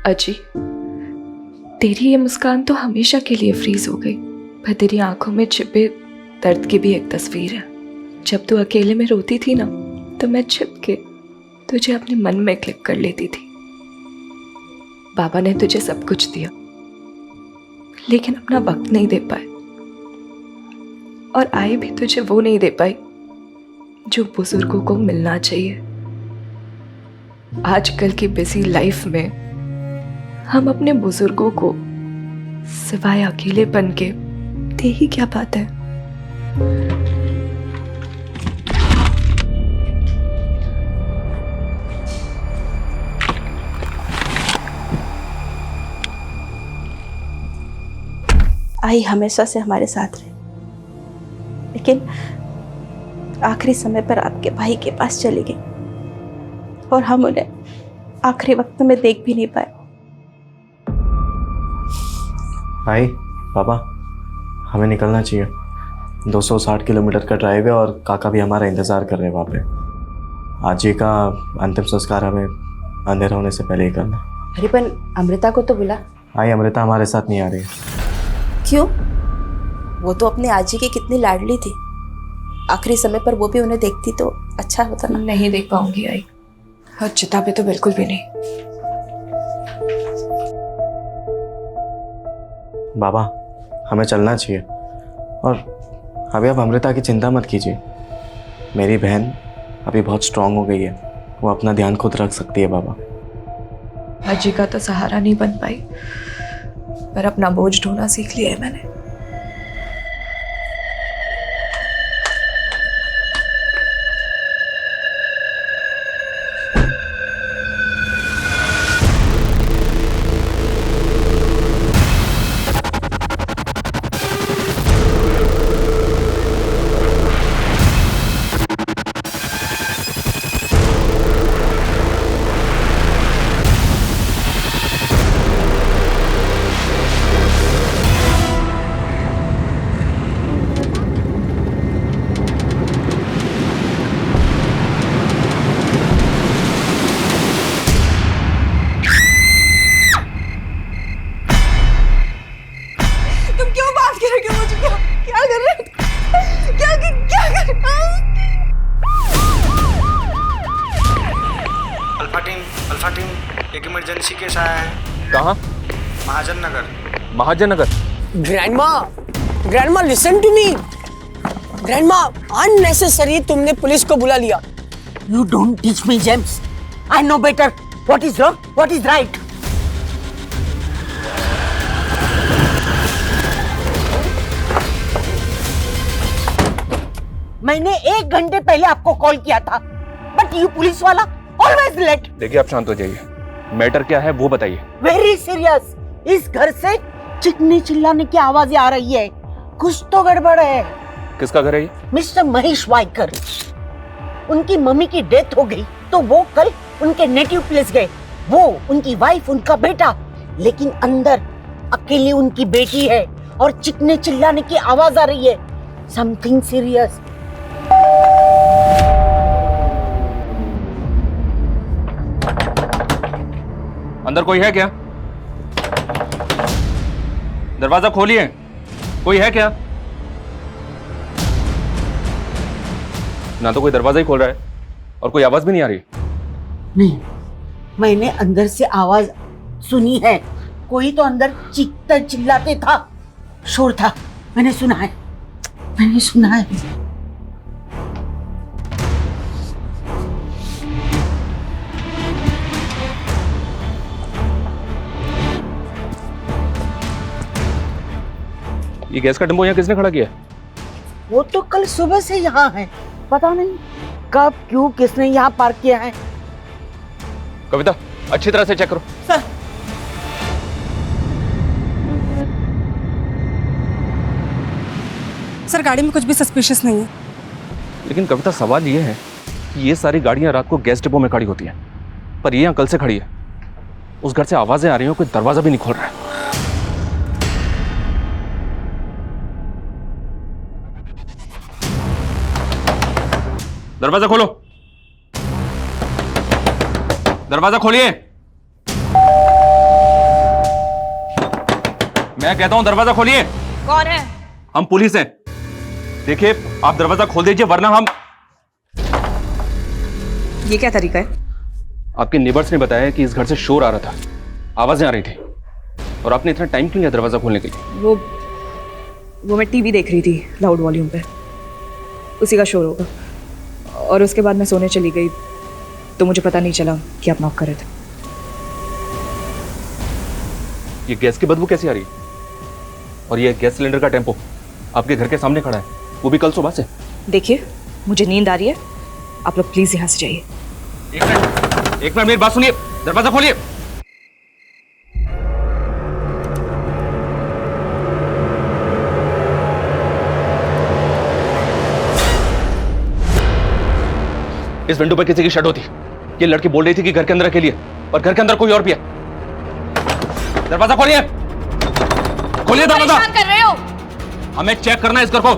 अजी, तेरी ये मुस्कान तो हमेशा के लिए फ्रीज हो गई, पर तेरी आंखों में छिपे दर्द की भी एक तस्वीर है। जब तू अकेले में रोती थी ना, तो मैं छिप के तुझे अपने मन में क्लिक कर लेती थी। बाबा ने तुझे सब कुछ दिया, लेकिन अपना वक्त नहीं दे पाए, और आए भी तुझे वो नहीं दे पाई जो बुजुर्गों को मिलना चाहिए। आजकल की बिजी लाइफ में हम अपने बुजुर्गों को सिवाय अकेलेपन के दे ही क्या पाते हैं। आई हमेशा से हमारे साथ रहे, लेकिन आखिरी समय पर आपके भाई के पास चली गई और हम उन्हें आखिरी वक्त में देख भी नहीं पाए। भाई पापा, हमें निकलना चाहिए। 260 किलोमीटर का ड्राइव है और काका भी हमारा इंतज़ार कर रहे हैं वहाँ पे। आज ही का अंतिम संस्कार हमें अंधेरा होने से पहले ही करना है। अरे पर अमृता को तो बुला। भाई अमृता हमारे साथ नहीं आ रही है। क्यों? वो तो अपनी आजी की कितनी लाडली थी, आखिरी समय पर वो भी उन्हें देखती तो अच्छा होता ना। नहीं देख पाऊंगी आई, और चिता पे तो बिल्कुल भी नहीं। बाबा, हमें चलना चाहिए, और अभी आप अमृता की चिंता मत कीजिए। मेरी बहन अभी बहुत स्ट्रांग हो गई है, वो अपना ध्यान खुद रख सकती है। बाबा, अजी का तो सहारा नहीं बन पाई, पर अपना बोझ ढोना सीख लिया है मैंने। अल्फा टीम, एक इमरजेंसी केस आया है। कहाँ? Mahajan Nagar. Mahajan Nagar. Grandma listen to me. Grandma, unnecessary तुमने पुलिस को बुला लिया। You don't teach me, James. I know better. What is wrong? What is right? मैंने 1 घंटे पहले आपको कॉल किया था, बट यू पुलिस वाला ऑलवेज लेट। देखिए, आप शांत हो जाइए। मैटर क्या है वो बताइए। Very serious. इस घर से चिकनी चिल्लाने की आवाजें आ रही है, कुछ तो गड़बड़ है। किसका घर है ये? मिस्टर महेश वाइकर। उनकी मम्मी की डेथ हो गई तो वो कल उनके नेटिव प्लेस गए। वो, उनकी वाइफ, उनका बेटा, लेकिन अंदर अकेली उनकी बेटी है और चिकने चिल्लाने की आवाज आ रही है। Something serious. अंदर कोई है क्या? दरवाजा खोलिए। कोई है क्या? ना तो कोई दरवाजा ही खोल रहा है और कोई आवाज भी नहीं आ रही। नहीं, मैंने अंदर से आवाज सुनी है। कोई तो अंदर चीखते चिल्लाते था, शोर था। मैंने सुना है। ये गैस का टेम्पो यहाँ किसने खड़ा किया? वो तो कल सुबह से यहाँ है, पता नहीं कब क्यों किसने यहाँ पार्क किया है। कविता, अच्छी तरह से चेक करो। सर, सर गाड़ी में कुछ भी सस्पिशियस नहीं है। लेकिन कविता, सवाल ये है कि ये सारी गाड़ियां रात को गैस डिपो में खड़ी होती हैं, पर ये यहाँ कल से खड़ी है। उस घर से आवाजें आ रही हैं, कोई दरवाजा भी नहीं खोल रहा है। दरवाजा खोलो। दरवाजा खोलिए। मैं कहता हूं दरवाजा खोलिए। कौन है? हम पुलिस हैं। देखिए आप दरवाजा खोल दीजिए वरना हम। ये क्या तरीका है? आपके नेबर्स ने बताया कि इस घर से शोर आ रहा था, आवाजें आ रही थी, और आपने इतना टाइम क्यों लिया दरवाजा खोलने के लिए? वो मैं टीवी देख रही थी लाउड वॉल्यूम पे, उसी का शोर होगा। और उसके बाद मैं सोने चली गई तो मुझे पता नहीं चला कि आप नॉक कर रहे थे। ये गैस की बदबू कैसी आ रही है? और ये गैस सिलेंडर का टेम्पो आपके घर के सामने खड़ा है, वो भी कल सुबह से। देखिए मुझे नींद आ रही है, आप लोग प्लीज यहाँ से जाइए। एक मिनट मेरी बात सुनिए, दरवाजा खोलिए। इस विंडो पर किसी की शर्ट होती। ये लड़की बोल रही थी कि घर के अंदर अकेली है, और घर के अंदर कोई और भी है। दरवाजा खोलिए, खोलिए दरवाजा। कर रहे हो? हमें चेक करना है इस घर को।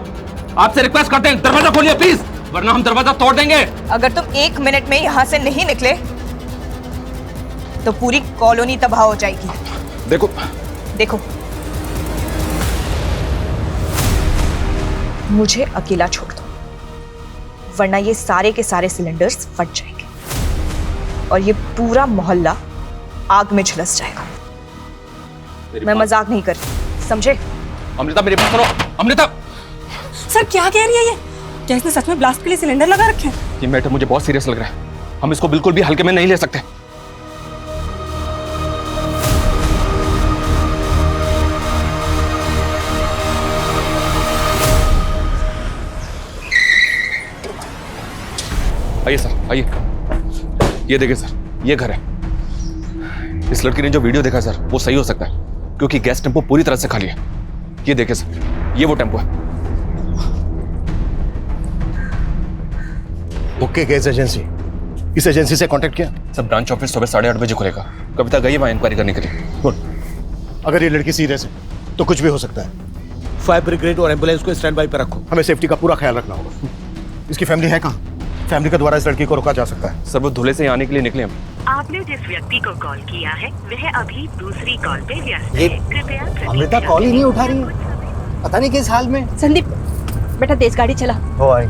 आपसे रिक्वेस्ट करते हैं दरवाजा खोलिए प्लीज, वरना हम दरवाजा तोड़ देंगे। अगर तुम 1 मिनट में यहाँ से नहीं निकले तो पूरी कॉलोनी तबाह हो जाएगी। देखो मुझे अकेला छोड़ दो, वरना ये सारे के सारे सिलेंडर्स फट जाएंगे और ये पूरा मोहल्ला आग में झुलस जाएगा। मैं मजाक नहीं कर रही, समझे? अमृता मेरी बात सुनो। अमृता, सर क्या कह रही है ये? क्या इसने सच में ब्लास्ट के लिए सिलेंडर लगा रखे हैं? ये मैटर मुझे बहुत सीरियस लग रहा है। हम इसको बिल्कुल भी हल्के में नहीं ले सकते। आइए सर, आइए। ये देखिए सर, ये घर है। इस लड़की ने जो वीडियो देखा सर, वो सही हो सकता है, क्योंकि गैस टेम्पो पूरी तरह से खाली है। ये देखिए सर, ये वो टेम्पो है। ओके गैस एजेंसी, इस एजेंसी से कांटेक्ट किया? सर ब्रांच ऑफिस सुबह 8:30 बजे खुलेगा। कविता गई है वहाँ इंक्वायरी करने के लिए। गुड। अगर ये लड़की सीरियस है तो कुछ भी हो सकता है। फायर ब्रिगेड और एम्बुलेंस को स्टैंड बाई पर रखो। हमें सेफ्टी का पूरा ख्याल रखना होगा। इसकी फैमिली है कहाँ? फैमिली के द्वारा इस लड़की को रोका जा सकता है। सर वो धुले से आने के लिए निकले हम। आपने जिस व्यक्ति को कॉल किया है वह अभी दूसरी कॉल पे व्यस्त ये है। कृपया अमृता कॉल ही नहीं उठा रही है, पता नहीं किस हाल में। संदीप बेटा तेज गाड़ी चला। हो आई।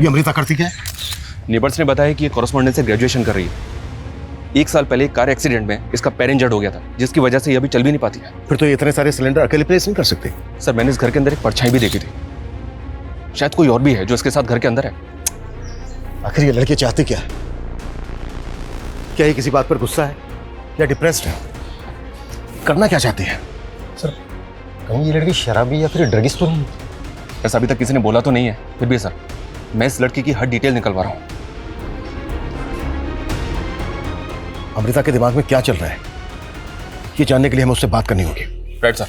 ये अमृता करती क्या है? नेबर्स ने बताया कि ये कॉरेस्पॉन्डेंस से ग्रेजुएशन कर रही है। 1 साल पहले एक कार एक्सीडेंट में इसका पैर इंजर्ड हो गया था, जिसकी वजह से ये अभी चल भी नहीं पाती है। फिर तो ये इतने सारे सिलेंडर अकेले प्लेस नहीं कर सकते। सर मैंने इस घर के अंदर एक परछाई भी देखी थी। शायद कोई और भी है जो इसके साथ घर के अंदर है। आखिर ये लड़की चाहती क्या है? क्या ये किसी बात पर गुस्सा है या डिप्रेस्ड है? करना क्या चाहती है? सर कहीं ये लड़की शराबी या फिर ड्रगिस्ट तो नहीं? ऐसा अभी तक किसी ने बोला तो नहीं है, फिर भी सर मैं इस लड़की की हर डिटेल निकलवा रहा हूँ। अमृता के दिमाग में क्या चल रहा है, ये जानने के लिए हमें उससे बात करनी होगी। Right sir.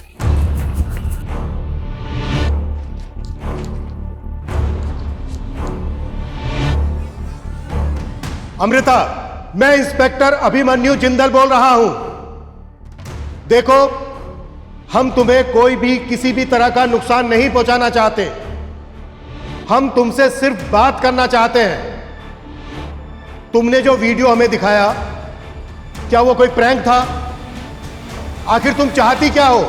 अमृता, मैं इंस्पेक्टर अभिमन्यु जिंदल बोल रहा हूं। देखो, हम तुम्हें कोई भी किसी भी तरह का नुकसान नहीं पहुंचाना चाहते। हम तुमसे सिर्फ बात करना चाहते हैं। तुमने जो वीडियो हमें दिखाया, क्या वो कोई प्रैंक था? आखिर तुम चाहती क्या हो?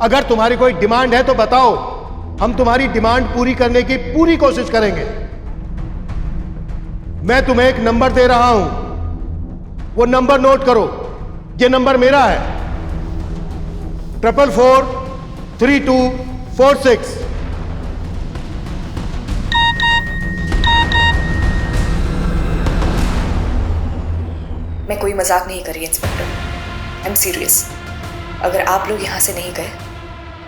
अगर तुम्हारी कोई डिमांड है तो बताओ, हम तुम्हारी डिमांड पूरी करने की पूरी कोशिश करेंगे। मैं तुम्हें एक नंबर दे रहा हूं, वो नंबर नोट करो। ये नंबर मेरा है, 444246। मैं कोई मजाक नहीं कर रही इंस्पेक्टर, आई एम सीरियस। अगर आप लोग यहाँ से नहीं गए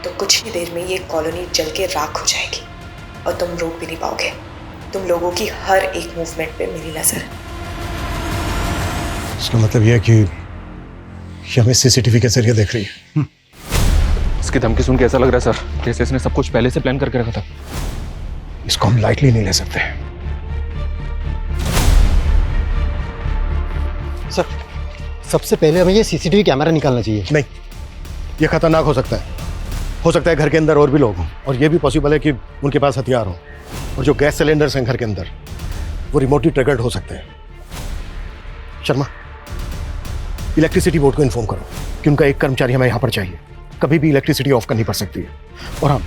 तो कुछ ही देर में ये कॉलोनी जल के राख हो जाएगी और तुम रोक भी नहीं पाओगे। तुम लोगों की हर एक मूवमेंट पे मेरी नजर है। इसका मतलब यह है कि हमें सीसीटीवी के जरिए देख रही है। इसकी धमकी सुन के ऐसा लग रहा है सर जैसे इसने सब कुछ पहले से प्लान करके रखा था। इसको हम लाइटली नहीं ले सकते। सर सबसे पहले हमें ये सीसीटीवी कैमरा निकालना चाहिए। नहीं, ये खतरनाक हो सकता है। हो सकता है घर के अंदर और भी लोग हों, और ये भी पॉसिबल है कि उनके पास हथियार हों। और जो गैस सिलेंडर्स हैं घर के अंदर, वो रिमोटली ट्रिगर्ड हो सकते हैं। शर्मा, इलेक्ट्रिसिटी बोर्ड को इन्फॉर्म करो कि उनका एक कर्मचारी हमें यहाँ पर चाहिए। कभी भी इलेक्ट्रिसिटी ऑफ करनी पड़ सकती है। और हाँ,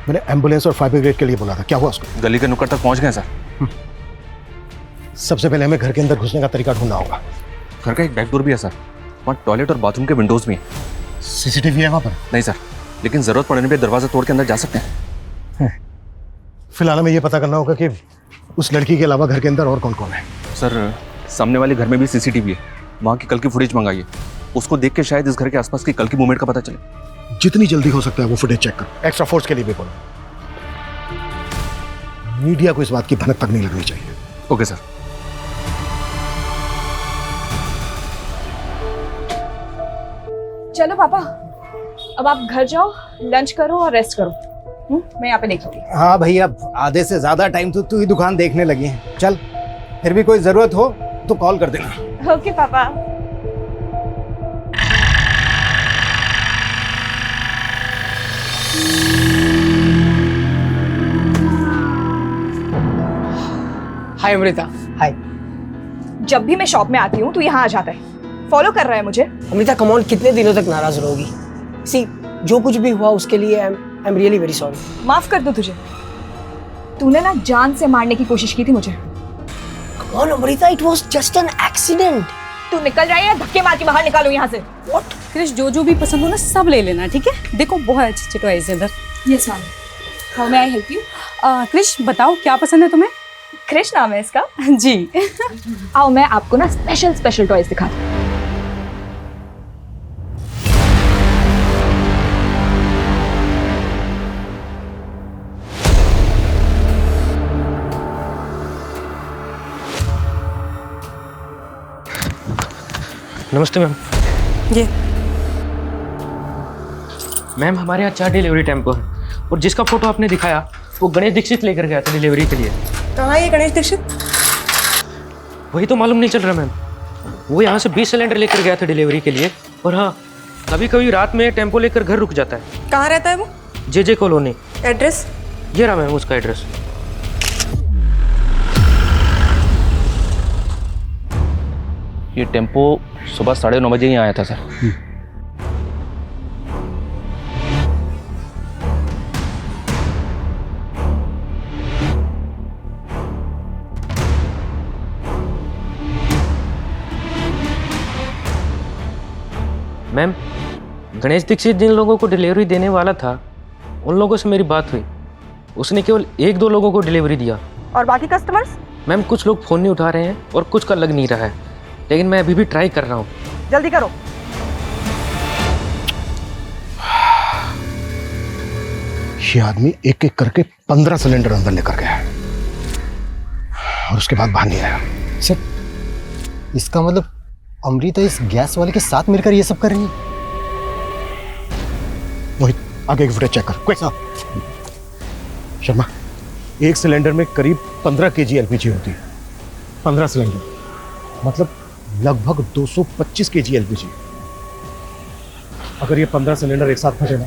मैंने एम्बुलेंस और फायर ब्रिगेड के लिए बोला था, क्या हुआ उसको? गली के नुक्कड़ तक पहुंच गए सर। सबसे पहले हमें घर के अंदर घुसने का तरीका ढूंढना होगा। घर का एक बैक डोर भी है सर, वहाँ टॉयलेट और बाथरूम के विंडोज भी हैं। सीसीटीवी है वहाँ पर? नहीं सर, लेकिन जरूरत पड़ने पे दरवाजा तोड़ के अंदर जा सकते हैं। फिलहाल हमें ये पता करना होगा कि उस लड़की के अलावा घर के अंदर और कौन कौन है। सर, सामने वाले घर में भी सीसीटीवी है, वहाँ की कल की फुटेज मंगाइए। उसको देख के शायद इस घर के आसपास की कल की मूवमेंट का पता चले। जितनी जल्दी हो सकता है वो फुटेज चेक करो। एक्स्ट्रा फोर्स के लिए भी बोलो। मीडिया को इस बात की भनक तक नहीं लगनी चाहिए। Okay sir. चलो पापा, अब आप घर जाओ, लंच करो और रेस्ट करो। मैं यहाँ पे देख लूंगी। हाँ भैया, आधे से ज्यादा टाइम तो तू ही दुकान देखने लगी है। चल, फिर भी कोई जरूरत हो तो कॉल कर देना। ओके पापा। हाय अमृता। हाय। जब भी मैं शॉप में आती हूँ तू यहाँ आ जाता है, फॉलो कर रहा है मुझे। अमृता कम ऑन, कितने दिनों तक नाराज रहोगी? सी, जो कुछ भी हुआ उसके लिए I am really very sorry. माफ कर दूं तुझे, तूने ना जान से मारने की कोशिश की थी मुझे। Come on Amrita, it was just an accident. तू निकल जाए या धक्के मार के बाहर निकालो यहाँ से। व्हाट? क्रिश, जो भी पसंद हो ना सब ले लेना, ठीक है? देखो बहुत अच्छे टॉयज इधर। Yes ma'am. How may I help you? Krish बताओ क्या पसंद है तुम्हें? क्रिश नाम है इसका? जी। आओ मैं आपको ना स्पेशल टॉयज दिखाती हूँ। नमस्ते मैम। ये मैम, हमारे यहाँ 4 डिलीवरी टेम्पो है और जिसका फोटो आपने दिखाया वो गणेश दीक्षित लेकर गया था डिलीवरी के लिए। कहाँ है ये गणेश दीक्षित? वही तो मालूम नहीं चल रहा मैम। वो यहाँ से 20 सिलेंडर लेकर गया था डिलीवरी के लिए। और हाँ, कभी कभी रात में टेम्पो लेकर घर रुक जाता है। कहाँ रहता है वो? जे कॉलोनी। एड्रेस? ये रहा मैम उसका एड्रेस। ये टेम्पो सुबह 9:30 बजे ही आया था सर। मैम, गणेश दीक्षित जिन लोगों को डिलीवरी देने वाला था उन लोगों से मेरी बात हुई। उसने केवल 1-2 लोगों को डिलीवरी दिया। और बाकी कस्टमर्स? मैम, कुछ लोग फ़ोन नहीं उठा रहे हैं और कुछ का लग नहीं रहा है, लेकिन मैं अभी भी ट्राई कर रहा हूँ। जल्दी करो। ये आदमी एक एक करके 15 सिलेंडर अंदर लेकर गया है और उसके बाद बाहर नहीं आया। सर, इसका मतलब अमृता इस गैस वाले के साथ मिलकर ये सब कर रही है। मोहित, आगे की फुटेज चेक कर क्विक। शर्मा, एक सिलेंडर में करीब 15 kg एलपीजी होती है। 15 सिलेंडर मतलब लगभग 225 kg एलपीजी। अगर ये 15 सिलेंडर एक साथ फटे ना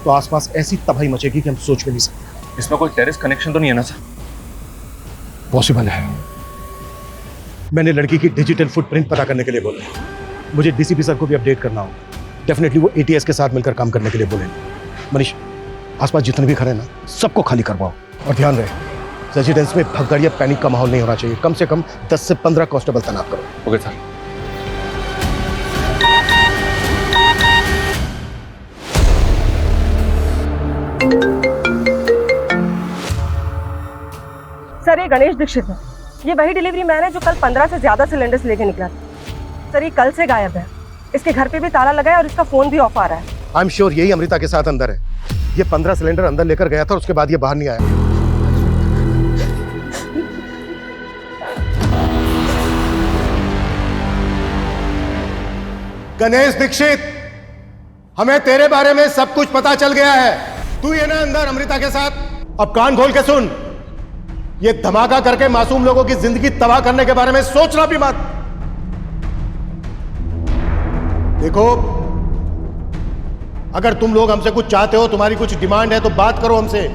तो आसपास ऐसी तबाही मचेगी कि हम सोच भी नहीं सकते। इसमें कोई टेरेस कनेक्शन तो नहीं है ना सर? पॉसिबल है। मैंने लड़की की डिजिटल फुटप्रिंट पता करने के लिए बोला। मुझे डीसीपी सर को भी अपडेट करना होगा। डेफिनेटली वो एटीएस के साथ मिलकर काम करने के लिए बोले। मनीष, आसपास जितने भी खड़े हैं ना सबको खाली करवाओ और ध्यान रहे रेजिडेंस में भगदड़ या पैनिक का माहौल नहीं होना चाहिए। कम से कम 10 से 15 कांस्टेबल तैनात करो। Okay sir. सर, ये गणेश दीक्षित है। ये वही डिलीवरी मैन है जो कल 15 से ज्यादा सिलेंडर्स लेके निकला था। सर, ये कल से गायब है। इसके घर पे भी ताला लगा है और इसका फोन भी ऑफ आ रहा है। आई एम श्योर यही अमृता के साथ अंदर है। ये 15 सिलेंडर अंदर लेकर गया था और उसके बाद ये बाहर नहीं आया। गणेश दीक्षित, हमें तेरे बारे में सब कुछ पता चल गया है। तू ये ना अंदर अमृता के साथ। अब कान खोल के सुन, ये धमाका करके मासूम लोगों की जिंदगी तबाह करने के बारे में सोचना भी मत। देखो, अगर तुम लोग हमसे कुछ चाहते हो, तुम्हारी कुछ डिमांड है तो बात करो हमसे।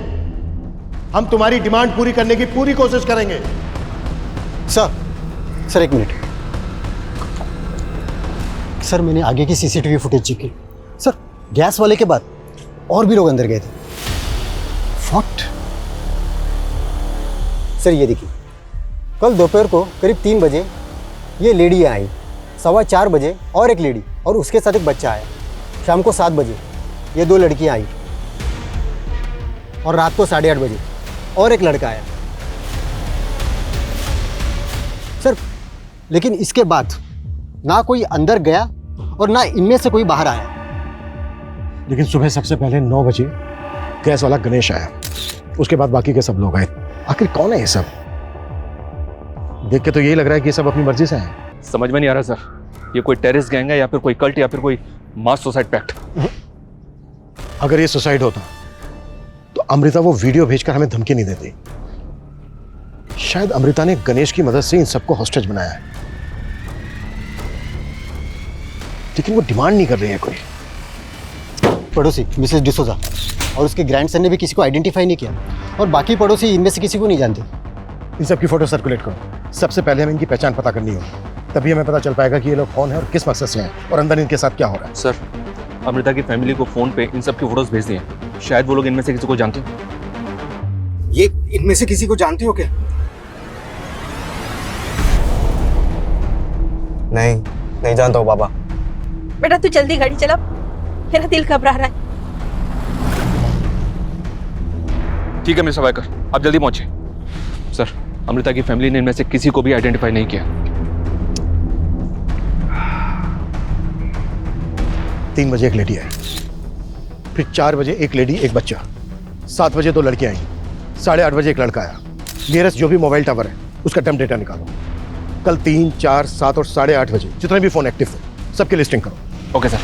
हम तुम्हारी डिमांड पूरी करने की पूरी कोशिश करेंगे। सर, सर एक मिनट सर, मैंने आगे की सीसीटीवी फुटेज चेक की सर। गैस वाले के बाद और भी लोग अंदर गए थे। व्हाट? सर ये देखिए, कल दोपहर को करीब 3 बजे ये लेडी आई, 4:15 बजे और एक लेडी और उसके साथ एक बच्चा आया, शाम को 7 बजे ये 2 लड़कियां आई और रात को 8:30 बजे और एक लड़का आया सर। लेकिन इसके बाद ना कोई अंदर गया और ना इनमें से कोई बाहर आया। लेकिन सुबह सबसे पहले 9 बजे गैस वाला गणेश आया, उसके बाद बाकी के सब लोग आए। आखिर कौन है ये सब? देख के तो यही लग रहा है कि ये सब अपनी मर्जी से आए। समझ में नहीं आ रहा सर, ये कोई टेररिस्ट गैंग है या फिर कोई कल्ट या फिर कोई मास सुसाइड पैक्ट। अगर ये सुसाइड होता तो अमृता वो वीडियो भेजकर हमें धमकी नहीं देती। शायद अमृता ने गणेश की मदद से इन सबको हॉस्टेज बनाया है, लेकिन वो डिमांड नहीं कर रही है कोई। पड़ोसी मिसेस डिसोजा और उसके ग्रैंडसन ने भी किसी को आइडेंटिफाई नहीं किया और बाकी पड़ोसी इनमें से किसी को नहीं जानते। इन सब की फोटो सर्कुलेट करो। सबसे पहले हमें इनकी पहचान पता करनी होगी, तभी हमें पता चल पाएगा कि ये लोग कौन है और किस मकसद से हैं और अंदर इनके साथ क्या हो रहा है। सर, अमृता की फैमिली को फोन पे इन सब की फोटोज भेज दिए, शायद वो लोग इनमें से किसी को जानते हो। ये इनमें से किसी को जानती हो क्या? नहीं जानता हूँ बाबा। बेटा तू जल्दी गाड़ी चला, मेरा दिल घबरा रहा है। ठीक है मिस्टर वायकर, आप जल्दी पहुंचे। सर, अमृता की फैमिली ने इनमें से किसी को भी आइडेंटिफाई नहीं किया। 3 बजे एक लेडी आई, फिर 4 बजे एक लेडी एक बच्चा, 7 बजे 2 लड़कियां आई, 8:30 बजे एक लड़का आया। नियरेस्ट जो भी मोबाइल टावर है उसका डंप डेटा निकालो। कल 3, 4, 7 और 8:30 बजे जितने भी फोन एक्टिव थे सबकी लिस्टिंग करो। Okay sir.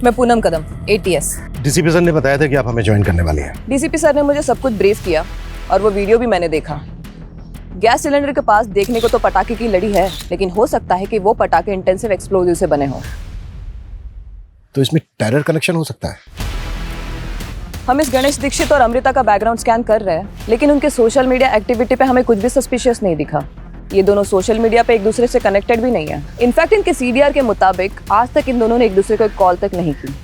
मैं पूनम कदम, ATS। डीसीपी सर ने बताया था कि आप हमें ज्वाइन करने वाली हैं। डीसीपी सर ने मुझे सब कुछ ब्रीफ किया और वो वीडियो भी मैंने देखा। गैस सिलेंडर के पास देखने को तो पटाखे की लड़ी है, लेकिन हो सकता है कि वो पटाखे इंटेंसिव एक्सप्लोजिव से बने हों। तो इसमें टेरर कनेक्शन हो सकता है। हम इस गणेश दीक्षित और अमृता का बैकग्राउंड स्कैन कर रहे हैं, लेकिन उनके सोशल मीडिया एक्टिविटी पे हमें कुछ भी सस्पिशियस नहीं दिखा। ये दोनों सोशल मीडिया पे एक दूसरे से कनेक्टेड भी नहीं है। इनफैक्ट इनके CDR के मुताबिक आज तक इन दोनों ने एक दूसरे को कॉल तक नहीं की।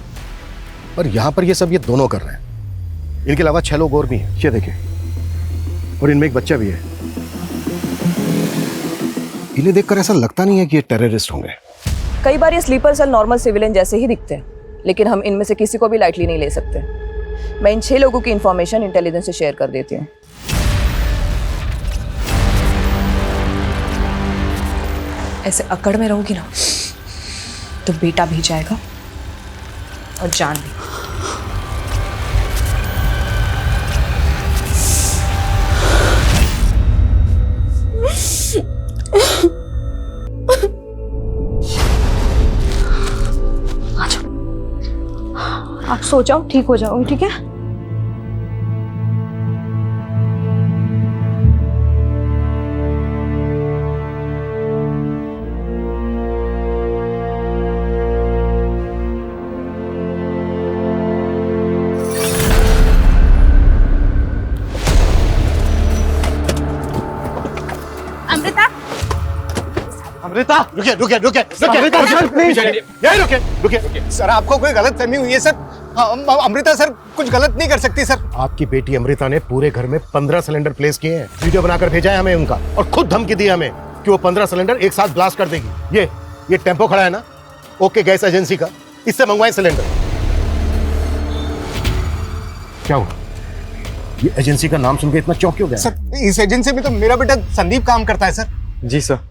और यहाँ पर ये सब ये दोनों कर रहे हैं, इनके अलावा 6 लोग और भी हैं, ये देखिए, और इनमें एक बच्चा भी है। इन्हें देखकर ऐसा लगता नहीं है कि ये टेररिस्ट होंगे। कई बार ये स्लीपर सेल नॉर्मल सिविलियन जैसे ही दिखते हैं, लेकिन हम इनमें से किसी को भी लाइटली नहीं ले सकते। मैं इन 6 लोगों की इंफॉर्मेशन इंटेलिजेंस से शेयर कर देती हूँ। ऐसे अकड़ में रहोगी ना तो बेटा भी जाएगा और जान भी। आप सो जाओ, ठीक हो जाओगे, ठीक है? अमृता, रुकिए रुकिए रुकिए रुकिए। सर आपको कोई गलत फहमी हुई है सर। अमृता सर कुछ गलत नहीं कर सकती सर। आपकी बेटी अमृता ने पूरे घर में 15 सिलेंडर प्लेस किए हैं। वीडियो बनाकर भेजा है हमें उनका, और खुद धमकी दी हमें कि वो 15 सिलेंडर एक साथ ब्लास्ट कर देगी। ये टेम्पो खड़ा है ना, ओके गैस एजेंसी का, इससे मंगवाएं सिलेंडर। क्या हुआ? ये एजेंसी का नाम सुनकर इतना चौंक क्यों गया? सर इस एजेंसी में तो मेरा बेटा संदीप काम करता है सर। जी सर।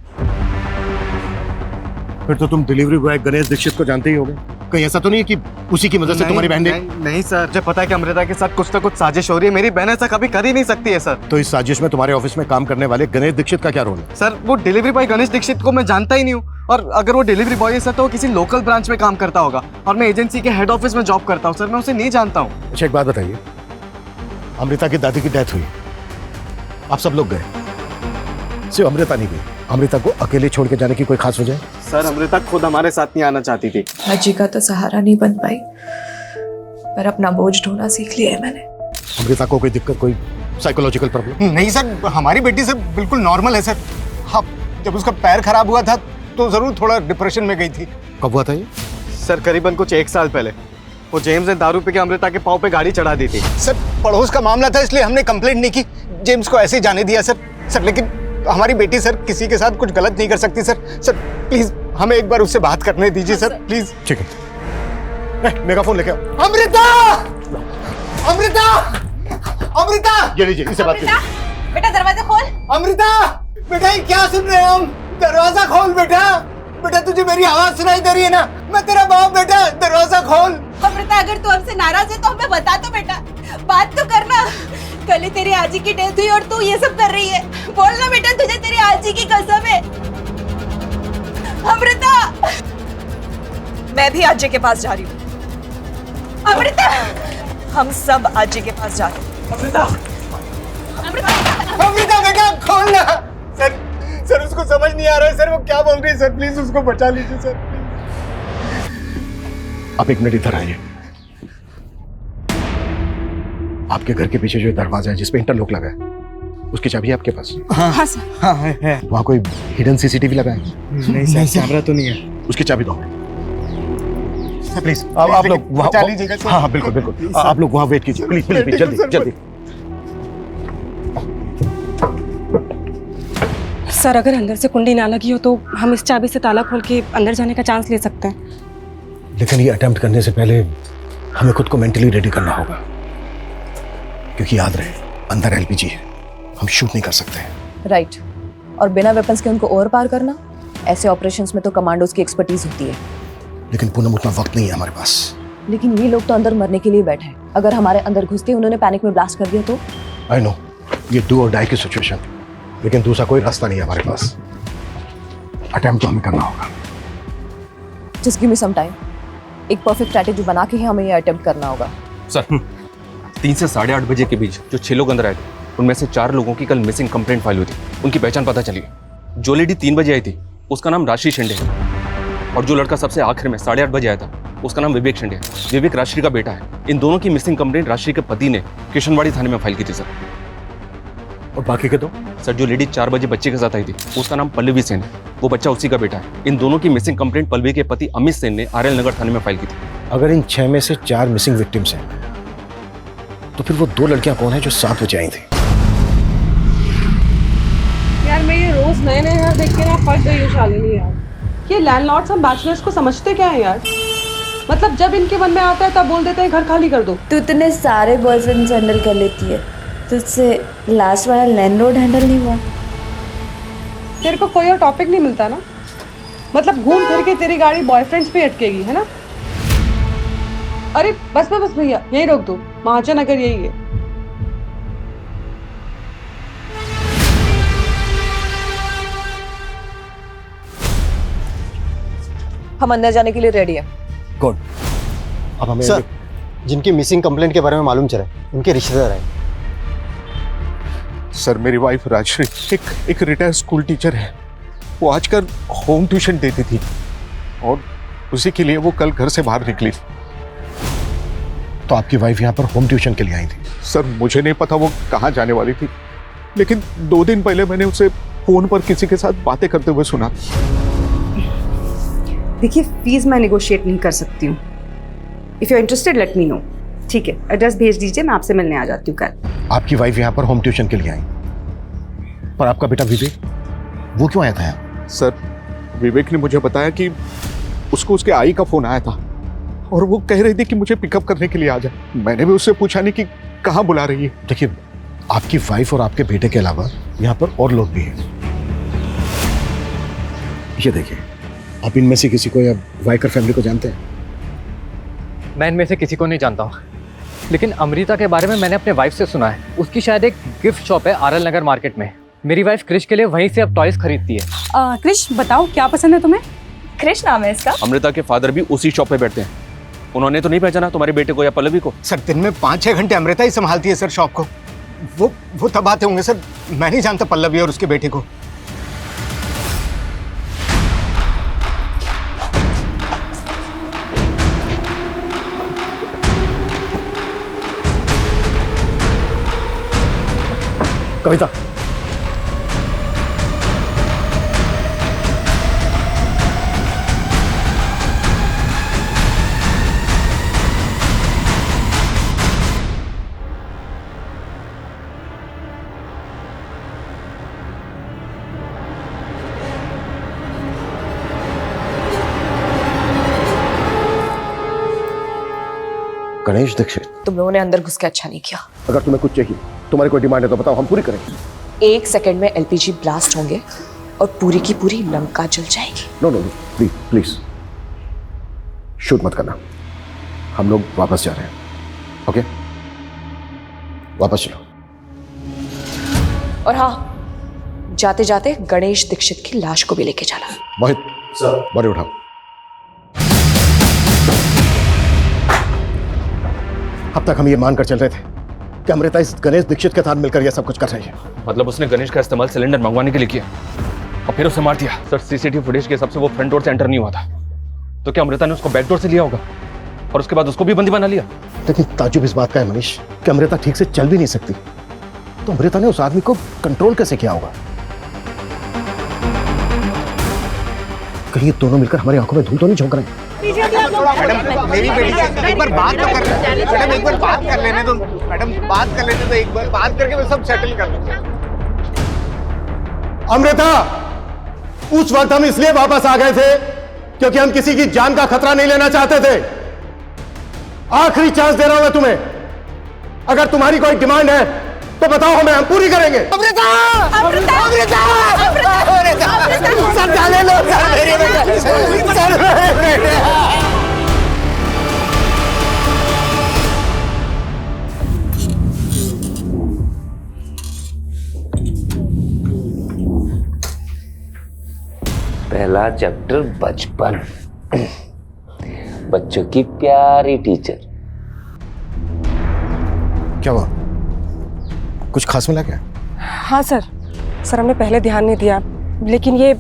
फिर तो तुम डिलीवरी बॉय गणेश दीक्षित को जानते ही होगे। कहीं ऐसा तो नहीं है कि उसी की मदद से तुम्हारी बहन ने? नहीं सर, मुझे पता है कि अमृता के साथ कुछ ना कुछ साजिश हो रही है। मेरी बहन ऐसा कभी कर ही नहीं सकती है सर। तो इस साजिश में तुम्हारे ऑफिस में काम करने वाले गणेश दीक्षित का क्या रोल है? सर वो डिलीवरी बॉय गणेश दीक्षित को मैं जानता ही नहीं हूँ, और अगर वो डिलीवरी बॉय है सर तो वो किसी लोकल ब्रांच में काम करता होगा, और मैं एजेंसी के हेड ऑफिस में जॉब करता हूँ सर। मैं उसे नहीं जानता हूँ। अच्छा एक बात बताइए, अमृता की दादी की डेथ हुई, आप सब लोग गए, सिर्फ अमृता नहीं गई। अमृता को अकेले छोड़ के जाने की कोई खास वजह? सर अमृता खुद हमारे साथ नहीं आना चाहती थी। अजी का तो सहारा नहीं बन पाई, पर अपना बोझ ढोना सीख लिया है मैंने। अमृता को कोई दिक्कत, कोई साइकोलॉजिकल प्रॉब्लम? नहीं सर, हमारी बेटी सर बिल्कुल नॉर्मल है सर। हाँ, जब उसका पैर खराब हुआ था तो जरूर थोड़ा डिप्रेशन में गई थी। कब हुआ था ये? सर करीबन कुछ 1 साल पहले वो जेम्स ने दारू पी के अमृता के पाँव पे गाड़ी चढ़ा दी थी। सर पड़ोस का मामला था इसलिए हमने कंप्लेंट नहीं की, जेम्स को ऐसे ही जाने दिया सर। सर लेकिन हमारी बेटी सर किसी के साथ कुछ गलत नहीं कर सकती सर। सर प्लीज हमें एक बार उससे बात करने दीजिए सर, प्लीज। ठीक है, मेगाफोन लेके आओ। अमृता! अमृता! अमृता! ये लीजिए, इससे बात कीजिए। बेटा दरवाजा खोल। अमृता! बेटा ये क्या सुन रहे हैं हम? दरवाजा खोल बेटा। बेटा तुझे मेरी आवाज सुनाई दे रही है ना? मैं तेरा बाप बेटा, दरवाजा खोल। अमृता अगर तू हमसे नाराज है तो हमें बता दो बेटा, बात तो करना। कल ही तेरी आजी की डेथ हुई और तू ये सब कर रही है। बोलना बेटा, तुझे तेरी आजी की कसम है। अमृता! मैं भी आजी के पास जा रही हूँ। अमृता! हम सब आजी के पास जा रहे हैं। अमृता! अमृता बेटा खोलना। सर सर उसको समझ नहीं आ रहा है सर, वो क्या बोल रही है सर, प्लीज उसको बचा लीजिए सर। आप 1 मिनट इधर आइए। आपके घर के पीछे जो दरवाजा है जिसपे इंटरलॉक लगा है, उसकी चाबी है आपके पास? हाँ सर। हाँ है। वहाँ कोई हिडन सीसीटीवी लगा है? नहीं सर, कैमरा तो नहीं है। उसकी चाबी दो प्लीज। आप लोग वहाँ, हाँ हाँ बिल्कुल बिल्कुल, आप लोग वहाँ वेट कीजिए प्लीज प्लीज प्लीज, जल्दी जल्दी। सर अगर अंदर से कुंडी ना लगी हो तो हम इस चाबी से ताला खोल के अंदर जाने का चांस ले सकते हैं। लेकिन ये अटेम्प्ट करने से पहले हमें खुद को मेंटली रेडी करना होगा, क्योंकि याद रहे अंदर एलपीजी है, हम शूट नहीं कर सकते। राइट। और बिना वेपन्स के उनको ओवर पार करना, ऐसे ऑपरेशंस में तो कमांडोज की एक्सपर्टीज होती है। लेकिन पूनम उतना वक्त नहीं है हमारे पास। लेकिन ये लोग तो अंदर मरने के लिए बैठे हैं। अगर हमारे अंदर घुसते उन्होंने पैनिक में ब्लास्ट कर दिया तो? आई नो, ये डू और डाई की सिचुएशन, लेकिन दूसरा कोई रास्ता नहीं है हमारे पास। अटेम्प्ट तो हमें करना होगा। Just give me some time. एक परफेक्ट स्ट्रैटेजी बना के ही हमें ये अटेम्प्ट करना होगा। सर 3 से 8:30 बजे के बीच जो 6 लोग अंदर आए थे, उनमें से 4 लोगों की कल मिसिंग कंप्लेंट फाइल हुई थी। उनकी पहचान पता चली है। जो लेडी 3 बजे आई थी उसका नाम राशि शिंदे है, और जो लड़का सबसे आखिर में 8:30 बजे आया था उसका नाम विवेक शिंदे है। विवेक राशि का बेटा है। इन दोनों की मिसिंग कंप्लेंट राशि के पति ने किशनवाड़ी थाने में फाइल की थी सर। और बाकी के दो? सर जो लेडी 4 बजे बच्चे के साथ आई थी उसका नाम पल्लवी सेन है, वो बच्चा उसी का बेटा है। इन दोनों की मिसिंग कंप्लेंट पल्लवी के पति अमित सेन ने आरएल नगर थाने में फाइल की थी। अगर इन 6 में से 4 मिसिंग विक्टिम्स हैं, तो फिर वो 2 लड़कियां कौन है जो 7 बजे आई थी? यार मैं ये रोज नए नए घर देख के ना पक गई हूँ शालिनी यार। ये लैंडलॉर्ड्स हम बैचलर्स को समझते क्या है यार? मतलब जब इनके मन में आता है तब बोल देते हैं घर खाली कर दो। तू इतने सारे बॉयफ्रेंड्स हैंडल कर लेती है, तुझसे लास्ट वाला लैंडलॉर्ड हैंडल नहीं हुआ? तेरे को कोई और टॉपिक नहीं मिलता ना? मतलब घूम फिर के तेरी गाड़ी बॉयफ्रेंड्स पे अटकेगी, है ना? अरे बस भैया यही रोक दो, महाजन अगर यही है। हम अंदर जाने के लिए रेडी हैं। गुड। अब हमें सर, जिनकी मिसिंग कंप्लेंट के बारे में मालूम चला उनके रिश्तेदार हैं। सर मेरी वाइफ राजश्री एक रिटायर्ड स्कूल टीचर है। वो आजकल होम ट्यूशन देती थी और उसी के लिए वो कल घर से बाहर निकली थी। तो आपकी वाइफ यहाँ पर होम ट्यूशन के लिए आई थी? सर मुझे नहीं पता वो कहाँ जाने वाली थी, लेकिन 2 दिन पहले मैंने उसे फोन पर किसी के साथ बातें करते हुए सुना। देखिए फीस मैं नेगोशिएट नहीं कर सकती हूँ। If you are interested let me know. ठीक है, एड्रेस भेज दीजिए, मैं आपसे मिलने आ जाती हूँ कल। आपकी वाइफ यहाँ पर होम ट्यूशन के लिए आई, पर आपका बेटा विवेक वो क्यों आया था यहाँ? सर विवेक ने मुझे बताया कि उसको उसके आई का फोन आया था और वो कह रही थी कि मुझे पिकअप करने के लिए आ जाए। मैंने भी उससे पूछा नहीं कि कहाँ बुला रही है। देखिए आपकी वाइफ और आपके बेटे के अलावा यहाँ पर और लोग भी हैं। ये देखिए, आप इनमें से किसी को या वाइकर फैमिली को जानते हैं? मैं इनमें से किसी को नहीं जानता हूँ, लेकिन अमृता के बारे में मैंने अपने वाइफ से सुना है। उसकी शायद एक गिफ्ट शॉप है आरएल नगर मार्केट में। मेरी वाइफ क्रिश के लिए वहीं से अब टॉयज खरीदती है। क्रिश बताओ क्या पसंद है तुम्हें? क्रिश नाम है इसका। अमृता के फादर भी उसी शॉप पे बैठते हैं। उन्होंने तो नहीं पहचाना तुम्हारे बेटे को या पल्लवी को? सर दिन में 5-6 घंटे अमृता ही संभालती है सर शॉप को। वो तब आते होंगे सर, मैं नहीं जानता पल्लवी और उसके बेटे को। कविता, गणेश दीक्षित, तुम लोगों ने अंदर घुस के अच्छा नहीं किया। अगर तुम्हें कुछ चाहिए, तुम्हारी कोई डिमांड है तो बताओ, हम पूरी करेंगे। 1 सेकंड में एलपीजी ब्लास्ट होंगे और पूरी की पूरी लंका जल जाएगी। No no, please please shoot मत करना। हम लोग वापस जा रहे हैं। ओके, वापस चलो। और हाँ, जाते जाते गणेश दीक्षित की लाश को भी लेके जाना। मोहित सर, बॉडी उठाओ। अब तक हम ये मानकर चल रहे थे कि अमृता इस गणेश दीक्षित के साथ मिलकर यह सब कुछ कर रही है। मतलब उसने गणेश का इस्तेमाल सिलेंडर मंगवाने के लिए किया और फिर उसे मार दिया। सर, सीसीटीवी फुटेज के हिसाब से वो फ्रंट डोर से एंटर नहीं हुआ था, तो क्या अमृता ने उसको बैक डोर से लिया होगा और उसके बाद उसको भी बंदी बना लिया? लेकिन ताजुब इस बात का है मनीष कि अमृता ठीक से चल भी नहीं सकती, तो अमृता ने उस आदमी को कंट्रोल कैसे किया होगा? कहीं ये दोनों मिलकर हमारी आंखों में धूल तो नहीं झोंक रहे? मैडम, मेरी बेटी से एक बार बात तो कर लेने। मैडम, एक बार बात कर लेने दो। मैडम, बात कर लेने दो, एक बार बात करके मैं सब सेटल कर लूंगा। अमृता, उस वक्त हम इसलिए वापस आ गए थे क्योंकि हम किसी की जान का खतरा नहीं लेना चाहते थे। आखिरी चांस दे रहा हूं मैं तुम्हें। अगर तुम्हारी कोई डिमांड है तो बताओ, हमें हम पूरी करेंगे। अमृता! अमृता! अमृता! अमृता! सर जाने लो, सर मेरी बेटी, सर मेरी बेटी। पहला चैप्टर बचपन, बच्चों की प्यारी टीचर। क्या हुआ? कुछ खास मिला क्या? हाँ सर, हमने पहले ध्यान नहीं दिया, लेकिन ये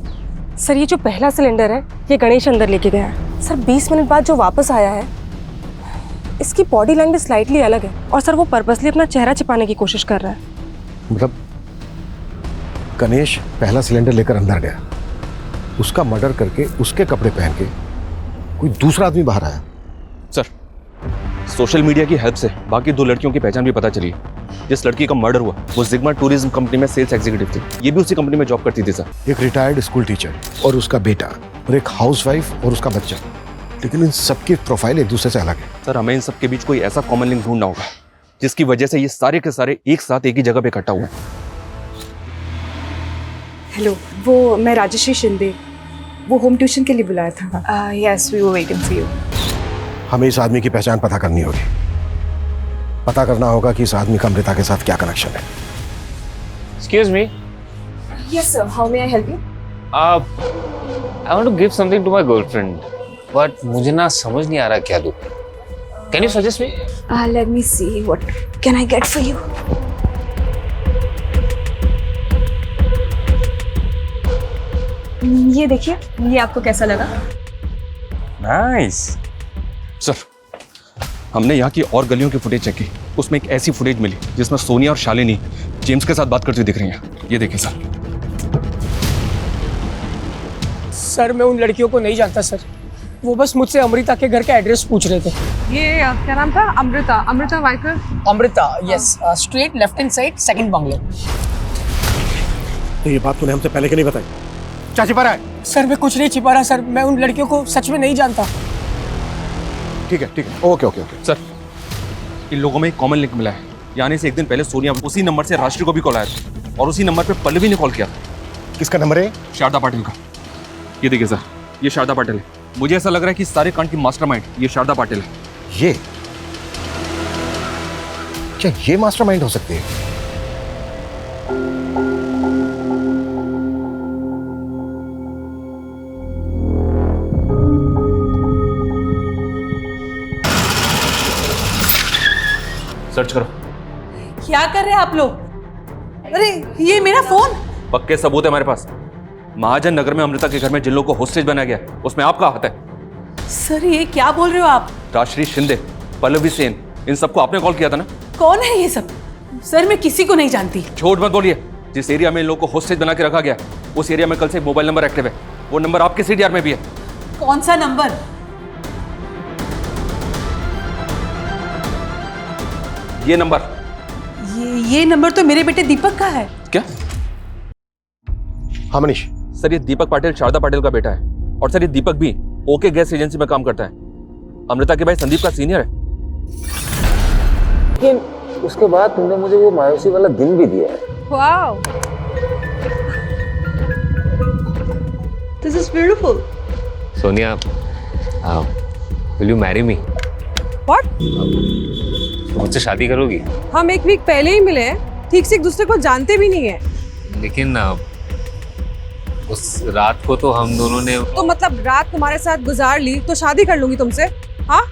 जो पहला सिलेंडर है ये गणेश अंदर लेके गया है। सर 20 मिनट बाद जो वापस आया है, इसकी बॉडी लैंग्वेज स्लाइटली अलग है और सर वो पर्पसली अपना चेहरा छिपाने की कोशिश कर रहा है। मतलब गणेश पहला सिलेंडर लेकर अंदर गया, उसका मर्डर करके उसके कपड़े पहन के कोई दूसरा आदमी बाहर आया। सर, सोशल मीडिया की हेल्प से बाकी 2 लड़कियों की पहचान भी पता चली। जिस लड़की का मर्डर हुआ वो जिग्मा टूरिज्म कंपनी में सेल्स एग्जीक्यूटिव थी। ये भी उसी कंपनी में जॉब करती थी सर। एक रिटायर्ड स्कूल टीचर और उसका बेटा और एक हाउसवाइफ और उसका बच्चा, लेकिन इन सबकी प्रोफाइल एक दूसरे से अलग है। सर, हमें इन सबके बीच कोई ऐसा कॉमन लिंक ढूंढना होगा जिसकी वजह से ये सारे के सारे एक साथ एक ही जगह पे इकट्ठा हुए। हेलो, वो मैं राजश्री शिंदे, वो होम ट्यूशन के लिए बुलाया था। Yes, we were waiting for you. हमें इस आदमी की पहचान पता करनी होगी। पता करना होगा कि इस आदमी का अमृता के साथ क्या कनेक्शन है। Excuse me. Yes sir, how may I help you? I want to give something to my girlfriend, but मुझे ना समझ नहीं आ रहा क्या दूँ। Can you suggest me? Let me see what can I get for you. ये देखिए, ये आपको कैसा लगा? नाइस। सर, हमने यहाँ की और गलियों की फुटेज चेक की, उसमें एक ऐसी फुटेज मिली जिसमें सोनिया और शालिनी जेम्स के साथ बात करती दिख रही हैं। ये देखिए सर। सर, मैं उन लड़कियों को नहीं जानता सर, वो बस मुझसे अमृता के घर का एड्रेस पूछ रहे थे। ये क्या नाम था? Amrita Waikar. Amrita, yes, straight left hand side, second bungalow. तो ये बात तूने हमसे पहले क्यों नहीं बताई? क्या छिपा रहा है? सर, मैं कुछ नहीं छिपा रहा सर, मैं उन लड़कियों को सच में नहीं जानता। ठीक है, ओके ओके ओके। सर, इन लोगों में एक कॉमन लिंक मिला है। यानी से एक दिन पहले सोनिया उसी नंबर से राष्ट्रीय को भी कॉल आया था और उसी नंबर पे पल्लवी ने कॉल किया। किसका नंबर है? शारदा पाटिल का। ये देखिए सर, ये शारदा पाटिल है। मुझे ऐसा लग रहा है कि सारे कांड की मास्टरमाइंड ये शारदा पाटिल है। ये क्या ये मास्टरमाइंड हो सकती है? सर्च करो। क्या कर रहे हैं आप लोग? अरे ये मेरा फोन। पक्के सबूत है हमारे पास। महाजन नगर में अमृता के घर में जिन लोगों को होस्टेज बनाया गया उसमें आपका हाथ है। सर, ये क्या बोल रहे हो आप? राजश्री शिंदे, पल्लवी सेन, इन सबको आपने कॉल किया था ना? कौन है ये सब? सर मैं किसी को नहीं जानती। झूठ मत बोलिए। जिस एरिया में इन लोगों को होस्टेज बना के रखा गया उस एरिया में कल से एक मोबाइल नंबर एक्टिव है। वो नंबर आपके सीडीआर में भी है। कौन सा नंबर? ये नंबर। ये नंबर तो मेरे बेटे दीपक का है। क्या? हाँ मनीष। सर ये दीपक पाटिल शारदा पाटिल का बेटा है और सर ये दीपक भी ओके गैस एजेंसी में काम करता है। अमृता के भाई संदीप का सीनियर है। लेकिन उसके बाद तुमने मुझे वो मायूसी वाला दिन भी दिया है। Wow, this is beautiful. Sonia, will you marry me? What? तुम मुझसे शादी करोगी? हम एक वीक पहले ही मिले हैं, ठीक से एक दूसरे को जानते भी नहीं है। लेकिन उस रात को तो हम दोनों ने तो मतलब रात तुम्हारे साथ गुजार ली तो शादी कर लूंगी तुमसे? हाँ,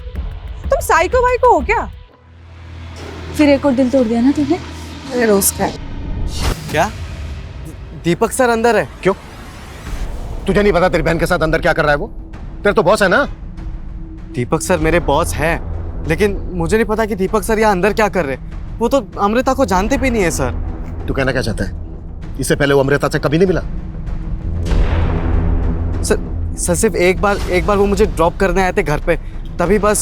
तुम साइको वाइको हो क्या? फिर एक और दिल तोड़ दिया ना तुमने? अरे रोज का। क्या? दीपक सर अंदर है? क्यों? तुझे नहीं पता तेरी बहन के साथ अंदर क्या कर रहा है वो? तेरे तो बॉस है ना? दीपक सर मेरे बॉस हैं, लेकिन मुझे नहीं पता कि दीपक सर यहाँ अंदर क्या कर रहे हैं। वो तो अमृता को जानते भी नहीं है सर। तू कहना क्या चाहता है? इससे पहले वो अमृता से कभी नहीं मिला? सर सिर्फ एक बार वो मुझे ड्रॉप करने आए थे घर पे, तभी बस।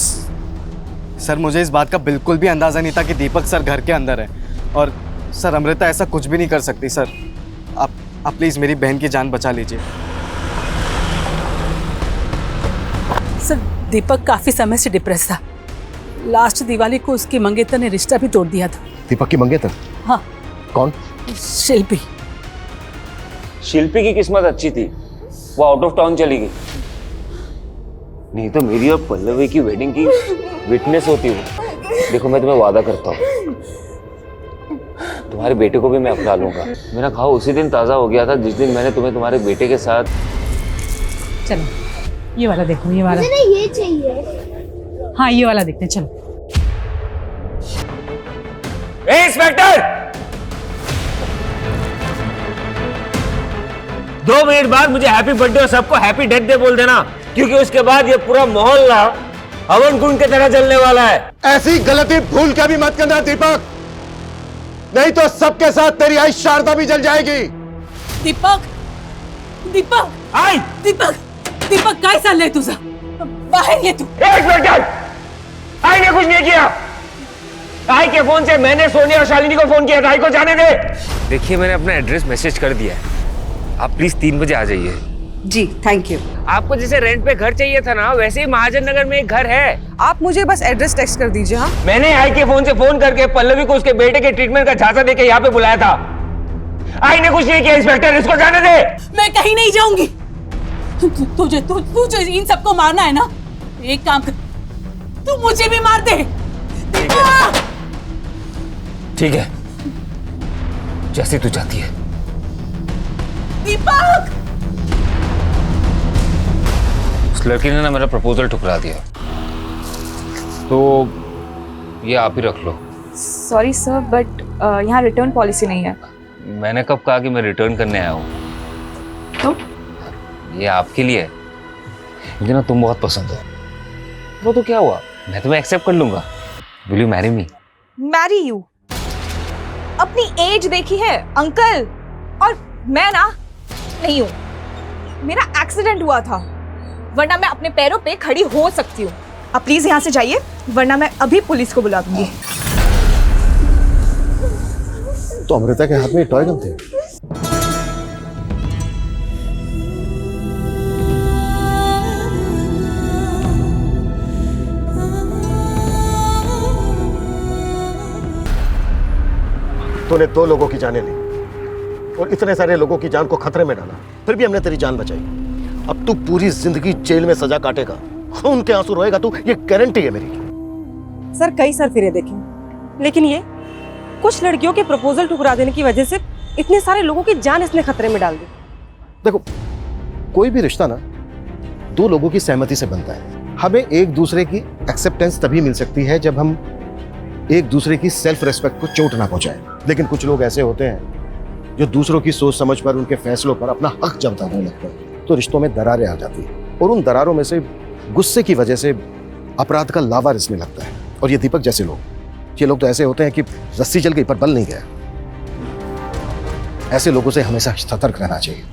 सर मुझे इस बात का बिल्कुल भी अंदाजा नहीं था कि दीपक सर घर के अंदर है। और सर अमृता ऐसा कुछ भी नहीं कर सकती सर। आप प्लीज मेरी बहन की जान बचा लीजिए। सर दीपक काफी समय से डिप्रेस था। लास्ट दिवाली को उसकी मंगेतर ने रिश्ता भी तोड़ दिया था। दीपक की मंगेतर? हाँ। कौन? शिल्पी। शिल्पी की किस्मत अच्छी थी, वो आउट ऑफ टाउन चली गई। नहीं तो मेरी और पल्लवी की वेडिंग की विटनेस होती हूँ। देखो मैं तुम्हें वादा करता हूँ, तुम्हारे बेटे को भी मैं अपना लूंगा। मेरा घाव उसी दिन ताजा हो गया था जिस दिन मैंने तुम्हें तुम्हारे बेटे के साथ। चलो ये वाला देखो, ये वाला। मुझे ये चाहिए। हाँ ये वाला देखते हैं, चलो। इंस्पेक्टर, 2 मिनट बाद मुझे हैप्पी बर्थडे और सबको हैप्पी डेथ डे बोल देना, क्योंकि उसके बाद ये पूरा मोहल्ला हवन कुंड की तरह जलने वाला है। ऐसी गलती भूल के भी मत करना दीपक, नहीं तो सबके साथ तेरी आई शारदा भी जल जाएगी। दीपक, दीपक, आई दीपक, दीपक काय चाललंय तुझं? बाहेर ये तू। आई ने कुछ नहीं किया। आई के फोन से मैंने सोनिया और शालिनी को फोन किया था। आई को जाने दे। देखिए मैंने अपना एड्रेस मैसेज कर दिया है, आप प्लीज 3 बजे आ जाइए। जी थैंक यू। आपको जैसे रेंट पे घर चाहिए था ना, वैसे ही महाजन नगर में एक घर है। आप मुझे बस एड्रेस टेक्स्ट कर दीजिए। हाँ, मैंने आई के फोन से फोन करके पल्लवी को उसके बेटे के ट्रीटमेंट का झांसा देके यहाँ पे बुलाया था। आई ने कुछ नहीं किया। इंस्पेक्टर इसको जाने दे। मैं कहीं नहीं जाऊंगी। तुझे इन सबको मारना है ना, एक काम कर, तू मुझे भी मार दे। ठीक है, जैसे तू चाहती है। दीपक! उस लड़की ने ना मेरा प्रपोजल ठुकरा दिया, तो ये आप ही रख लो। सॉरी सर, बट यहाँ रिटर्न पॉलिसी नहीं है। मैंने कब कहा कि मैं रिटर्न करने आया हूँ? तो ये आपके लिए है, मुझे ना तुम बहुत पसंद हो। वो तो क्या हुआ, मैं तुम्हें एक्सेप्ट कर लूंगा। Will you marry me? Marry you? अपनी एज देखी है अंकल, और मैं ना नहीं हूँ। मेरा एक्सीडेंट हुआ था, वरना मैं अपने पैरों पे खड़ी हो सकती हूँ। आप प्लीज यहाँ से जाइए, वरना मैं अभी पुलिस को बुला दूंगी। तो अमृता के हाथ में टॉय गन थे। तूने 2 लोगों की जानें ली और इतने सारे लोगों की जान को खतरे में डाला, फिर भी हमने तेरी जान बचाई। अब तू पूरी जिंदगी जेल में सजा काटेगा, खून के आंसू रोएगा तू, ये गारंटी है मेरी। सर कई सर फिरे देखे, लेकिन ये कुछ लड़कियों के प्रपोजल ठुकरा देने की वजह से इतने सारे लोगों की जान इसने खतरे में डाल दी। देखो, कोई भी रिश्ता ना 2 लोगों की सहमति से बनता है। हमें एक दूसरे की एक्सेप्टेंस तभी मिल सकती है जब हम एक दूसरे की सेल्फ रेस्पेक्ट को चोट ना पहुंचाएं। लेकिन कुछ लोग ऐसे होते हैं जो दूसरों की सोच समझ पर, उनके फैसलों पर अपना हक जताने लगते हैं, तो रिश्तों में दरारें आ जाती हैं और उन दरारों में से गुस्से की वजह से अपराध का लावा रिसने लगता है। और ये दीपक जैसे लोग ये लोग तो ऐसे होते हैं कि रस्सी चल गई पर बल नहीं गया। ऐसे लोगों से हमेशा सतर्क रहना चाहिए।